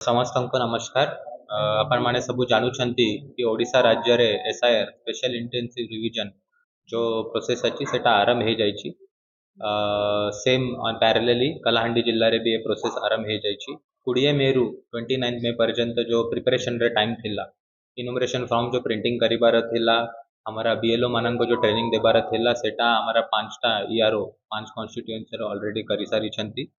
समस्त को नमस्कार। आपण माने सबू जानुछंती कि ओडिशा राज्य रे एसआईआर स्पेशल इंटेंसिव रिवीजन जो प्रोसेस अछि सेटा आरंभ हे जाइछि। सेम पैरेलली कलाहांडी जिल्ला रे भी ए प्रोसेस आरंभ हे जाइछि। 20 मे रु 29 मे पर्यंत जो प्रिपरेशन रे टाइम थिला, इनुमरेशन फॉर्म जो प्रिंटिंग करिबार थिला, हमारा बीएलओ मानन जो ट्रेनिंग देबार थिला सेटा हमारा 5टा ईआरओ 5 कॉन्स्टिट्यूएंसी रे ऑलरेडी करि सारी छंती।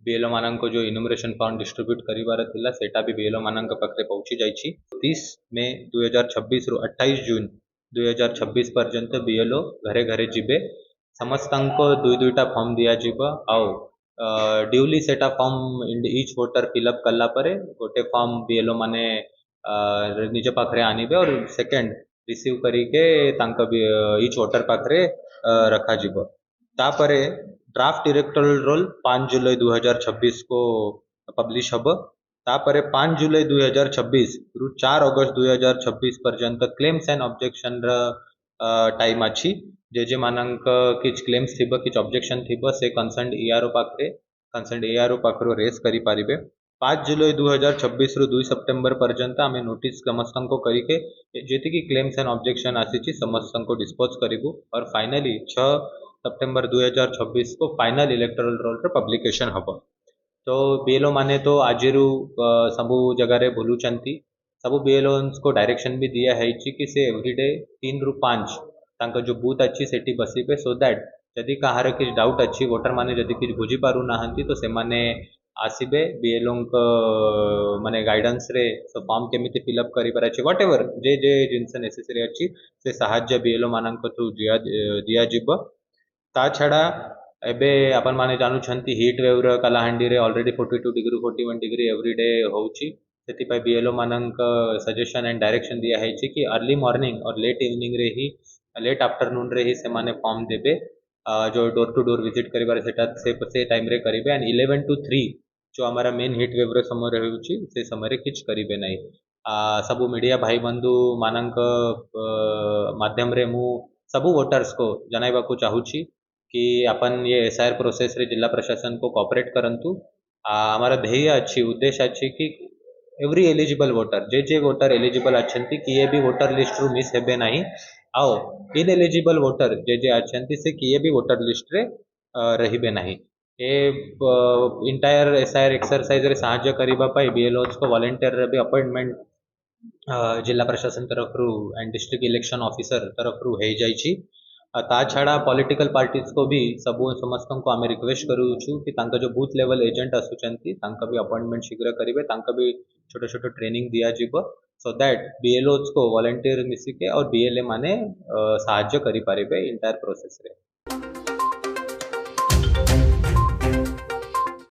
बीएलओ मानन जो इनुमरेशन फॉर्म डिस्ट्रीब्यूट करिबार थिला सेटा भी बीएलओ मानन पाखरे पहुंची जाइछि। 30 मे 2026 रु 28 जून 2026 पर्यंत बीएलओ घरे घरे जिबे। समस्तंको दुई दुईटा फॉर्म दिया जिबो आउ ड्यूली सेटा फॉर्म ईच वोटर फिलअप कला परे गोटे फॉर्म बीएलओ माने निज पाखरे आनिबे और सेकंड रिसीव करिके तांका ईच वोटर पाखरे रखा जिबो। तापरे ड्राफ्ट इलेक्टोरल रोल 5 जुलाई 2026 को पब्लिश हब। तापरे 5 जुलाई 2026 रु 4 अगस्त 2026 पर्यंत क्लेम्स एंड ऑब्जेक्शन टाइम अच्छी। जे मानक किछ क्लेम्स थिबो किछ ऑब्जेक्शन थिबो से कंसर्न एआरओ पाखरो रेस करि पारिबे। 5 जुलाई 2026 रु 2 सितंबर पर्यंत आमे नोटिस समस्त को करिके जेति की क्लेम्स एंड ऑब्जेक्शन आसीची समस्त को डिस्पोज करिबु और फाइनली 6 सितंबर 2026 को फाइनल इलेक्टोरल रोल रे पब्लिकेशन हब। तो बीएलओ माने तो आजिरु सबु जगह रे भूलुचंती। सबु बीएलओ को डायरेक्शन भी दिया है कि से एवरीडे 3 रु 5 तांका जो बूथ अच्छी सेठी बसिबे सो दैट जदि कहार किछ डाउट अच्छी वोटर माने जदि किछ बुझी पारु नाहंती तो से माने आसीबे बीएलओ माने गाइडेंस रे सो फॉर्म केमिति फिलअप करि पर अछि व्हाटएवर जे जे जिंस नेसेसरी अछि से सहाय्य बीएलओ मानन को थ्रू दिया जिवो। ता छड़ा एबे अपन माने जानू छंती हीट वेव रे कलाहांडी रे ऑलरेडी 42 डिग्री 41 डिग्री एवरीडे होउची। सेति पय बीएलओ मानन का सजेशन एंड डायरेक्शन दिया है कि अर्ली मॉर्निंग और लेट इवनिंग रे ही लेट आफ्टरनून रे ही से माने फॉर्म देबे। जो डोर टू डोर विजिट करिबार सेटा से टाइम रे करिबे एंड 11 टू 3 जो हमारा मेन हीट वेव रे समय रे होउची से समय रे किछ करिबे नै। सबु मीडिया भाई बंधु मानन का माध्यम रे मु सबु वोटर्स को जनाइबा को चाहूची कि अपन ये एसआईआर प्रोसेस रे जिला प्रशासन को कोऑपरेट करंतु। हमारा ध्येय अच्छी उद्देश्य अच्छी कि एवरी एलिजिबल वोटर जे वोटर एलिजिबल अच्छी किए भी वोटर लिस्ट रु मिस हेबे नहीं आओ इन एलिजिबल वोटर जे अच्छी से किए भी वोटर लिस्ट रे रहिबे नहीं। ए इंटायर एसआईआर एक्सरसाइज रे सहाय्य करिबा पाई बीएलओस को वॉलंटियर रे भी अपॉइंटमेंट जिला प्रशासन तरफ रु एंड डिस्ट्रिक्ट इलेक्शन ऑफिसर तरफ रु हे जाइछि। ता छाड़ा पॉलिटिकल पार्टीज को भी सबू समस्त को आमे रिक्वेस्ट करूछु कि तांका जो बूथ लेवल एजेंट आसुचंती तांका भी अपॉइंटमेंट शीघ्र करिवे तांका भी छोटे छोटे ट्रेनिंग दिया जिवो सो दैट बीएलओस को वॉलंटियर मिसिके और बीएलए माने सहाय्य करि पारिबे इंटायर प्रोसेस रे।